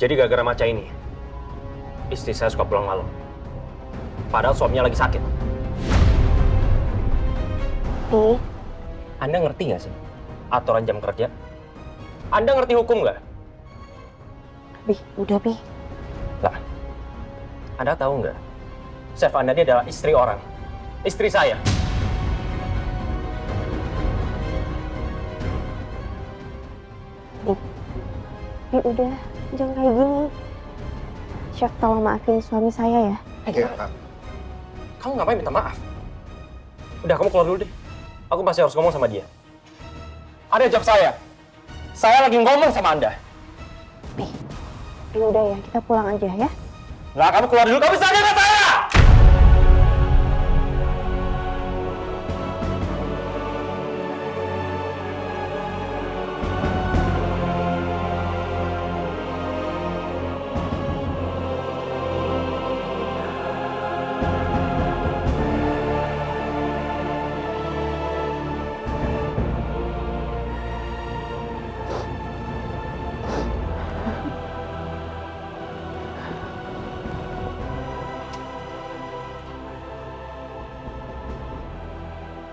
Jadi gara-gara Maca ini, istri saya suka pulang malam. Padahal suaminya lagi sakit. Anda ngerti nggak sih aturan jam kerja? Anda ngerti hukum nggak? Bi, udah Bi. Lah, Anda tahu nggak? Chef Anda dia adalah istri orang. Istri saya. Bi, udah. Jangan kayak gini. Chef, tolong maafin suami saya ya. Iya, Kak. Kamu ngapain minta maaf? Udah, kamu keluar dulu deh. Aku masih harus ngomong sama dia. Ada job saya. Saya lagi ngomong sama Anda. Bi, udah ya, kita pulang aja ya. Lah, kamu keluar dulu. Kamu bisa jaga saya!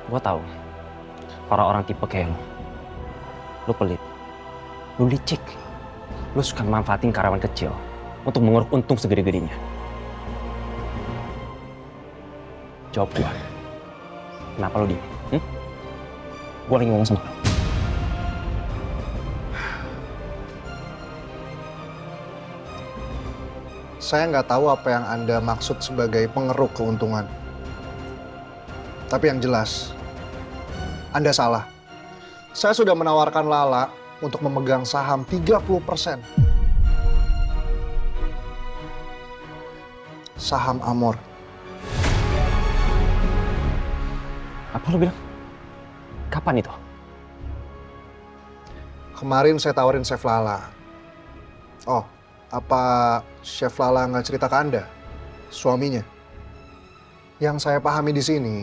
Gue tahu, orang-orang tipe kayak lu pelit, lu licik, lu suka manfaatin karyawan kecil untuk menguruk untung segede-gedenya. Jawab gue, kenapa lu diem? Gue lagi ngomong sama lu. Saya nggak tahu apa yang Anda maksud sebagai pengeruk keuntungan. Tapi yang jelas, Anda salah. Saya sudah menawarkan Lala untuk memegang saham 30%. Saham Amor. Apa lu bilang? Kapan itu? Kemarin saya tawarin Chef Lala. Oh, apa Chef Lala nggak cerita ke Anda? Suaminya. Yang saya pahami di sini,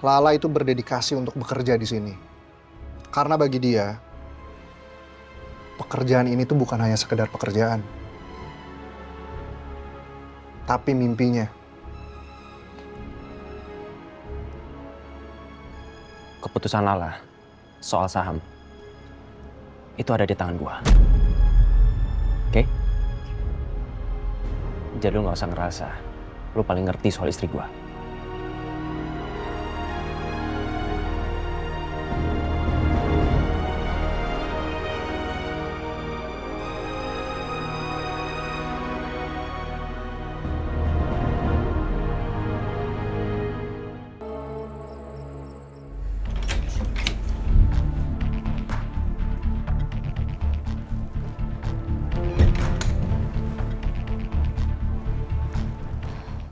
Lala itu berdedikasi untuk bekerja di sini. Karena bagi dia, pekerjaan ini tuh bukan hanya sekedar pekerjaan. Tapi mimpinya. Keputusan Lala soal saham itu ada di tangan gua. Oke? Jadi lu nggak usah ngerasa lu paling ngerti soal istri gua.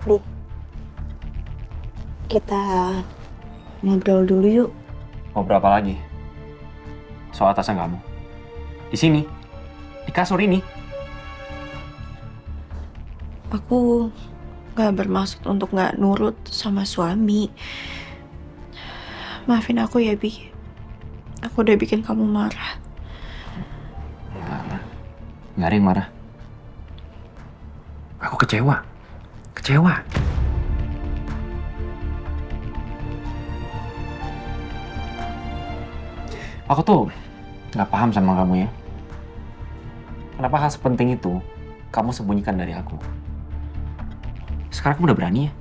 Bi, kita ngobrol dulu yuk. Ngobrol apa lagi? Soal atasan kamu? Di sini? Di kasur ini? Aku gak bermaksud untuk gak nurut sama suami. Maafin aku ya, Bi. Aku udah bikin kamu marah. Marah? Nggak ada yang marah. Aku kecewa. Kecewa. Aku tuh nggak paham sama kamu ya. Kenapa hal sepenting itu kamu sembunyikan dari aku? Sekarang kamu udah berani ya?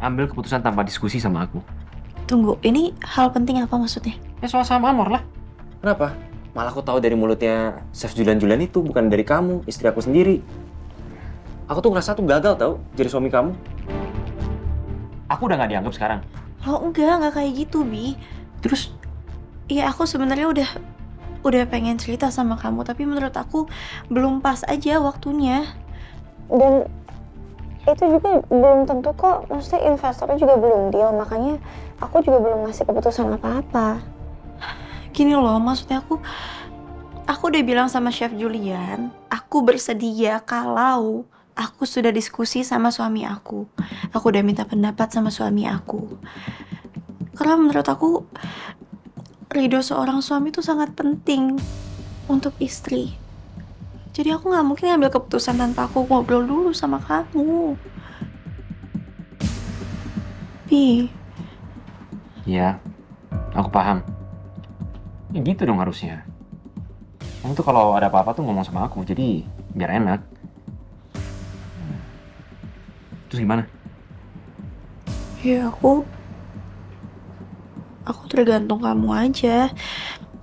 Ambil keputusan tanpa diskusi sama aku. Tunggu, ini hal penting apa maksudnya? Ya soal saham Amor lah. Kenapa? Malah aku tahu dari mulutnya Chef Julian itu bukan dari kamu, istri aku sendiri. Aku tuh ngerasa tuh gagal tau jadi suami kamu. Aku udah nggak dianggap sekarang. Oh enggak kayak gitu, Bi. Terus? Iya, aku sebenarnya udah pengen cerita sama kamu, tapi menurut aku belum pas aja waktunya. Dan itu juga belum tentu kok, maksudnya investornya juga belum deal, makanya aku juga belum ngasih keputusan apa-apa. Gini loh, maksudnya aku udah bilang sama Chef Julian, aku bersedia kalau aku sudah diskusi sama suami aku. Aku udah minta pendapat sama suami aku. Karena menurut aku, ridho seorang suami itu sangat penting untuk istri. Jadi aku nggak mungkin ngambil keputusan tanpa aku ngobrol dulu sama kamu. Pi, Iya, aku paham. Ya gitu dong harusnya. Kamu tuh kalau ada apa-apa tuh ngomong sama aku, jadi biar enak. Terus gimana? ya aku tergantung kamu aja.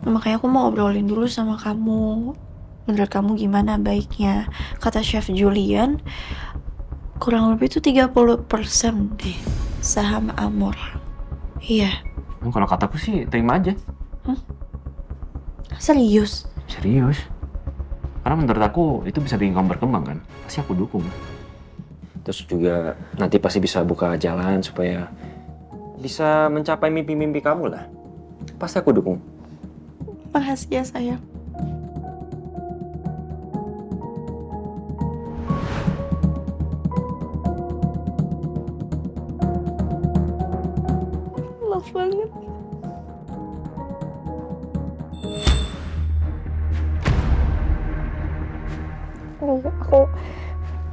Makanya aku mau ngobrolin dulu sama kamu. Menurut kamu gimana baiknya? Kata Chef Julian, kurang lebih tuh 30% deh saham Amor. Iya, Kalau kataku sih terima aja. serius. Serius. Karena menurut aku itu bisa bikin kamu berkembang kan. Pasti aku dukung. Terus juga nanti pasti bisa buka jalan supaya bisa mencapai mimpi-mimpi kamu lah. Pasti aku dukung. Makasih ya sayang. Love banget.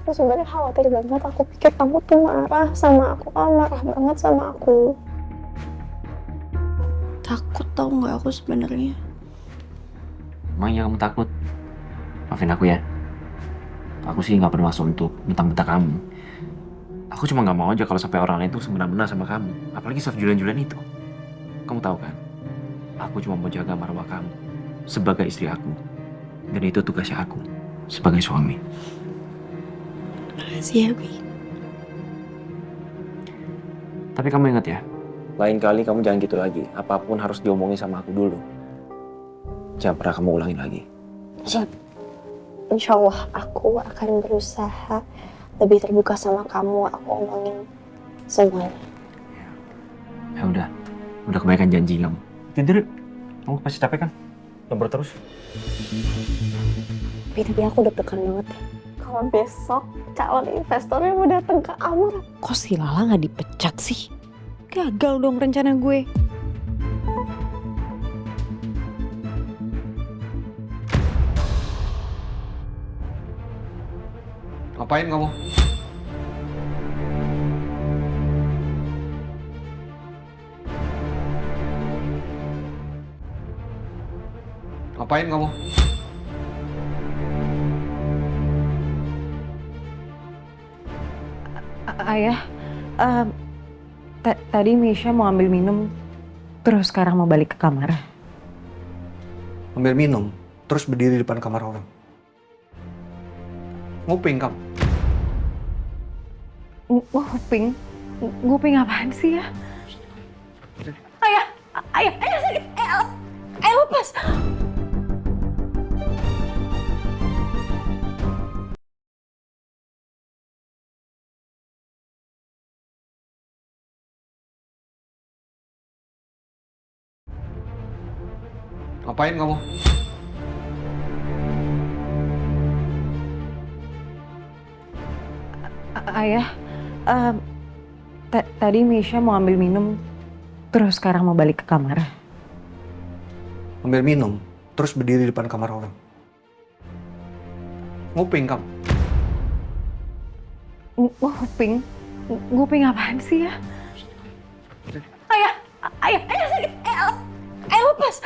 Aku sebenarnya khawatir banget. Aku pikir kamu tuh marah sama aku, marah banget sama aku. Takut tau nggak aku sebenarnya. Emangnya kamu takut? Maafin aku ya. Aku sih nggak bermaksud untuk mentang-mentang kamu. Aku cuma nggak mau aja kalau sampai orang lain tuh semena-mena sama kamu. Apalagi Chef Julian itu. Kamu tahu kan? Aku cuma mau jaga marwah kamu sebagai istri aku. Dan itu tugasnya aku sebagai suami. Makasih ya, Bi. Tapi kamu ingat ya, lain kali kamu jangan gitu lagi. Apapun harus diomongin sama aku dulu. Jangan pernah kamu ulangin lagi. Siap. Insya Allah aku akan berusaha lebih terbuka sama kamu. Aku omongin semuanya. Ya udah kebaikan janji kamu. Tidur yuk. Kamu pasti capek kan? Lembur terus. Tapi aku deg-degan banget. Kalau besok calon investornya mau datang ke Amor. Kok si Lala nggak dipecat sih? Gagal dong rencana gue. Ngapain kamu? Ngapain kamu? Ayah, tadi Misha mau ambil minum, terus sekarang mau balik ke kamar. Ambil minum, terus berdiri di depan kamar orang. Nguping kamu? Nguping apaan sih ya? Ayah sakit, lepas. Ngapain kamu? Ayah, tadi Misha mau ambil minum, terus sekarang mau balik ke kamar. Ambil minum, terus berdiri di depan kamar orang. Nguping kamu? Nguping apaan sih ya? Ayah sakit, lepas.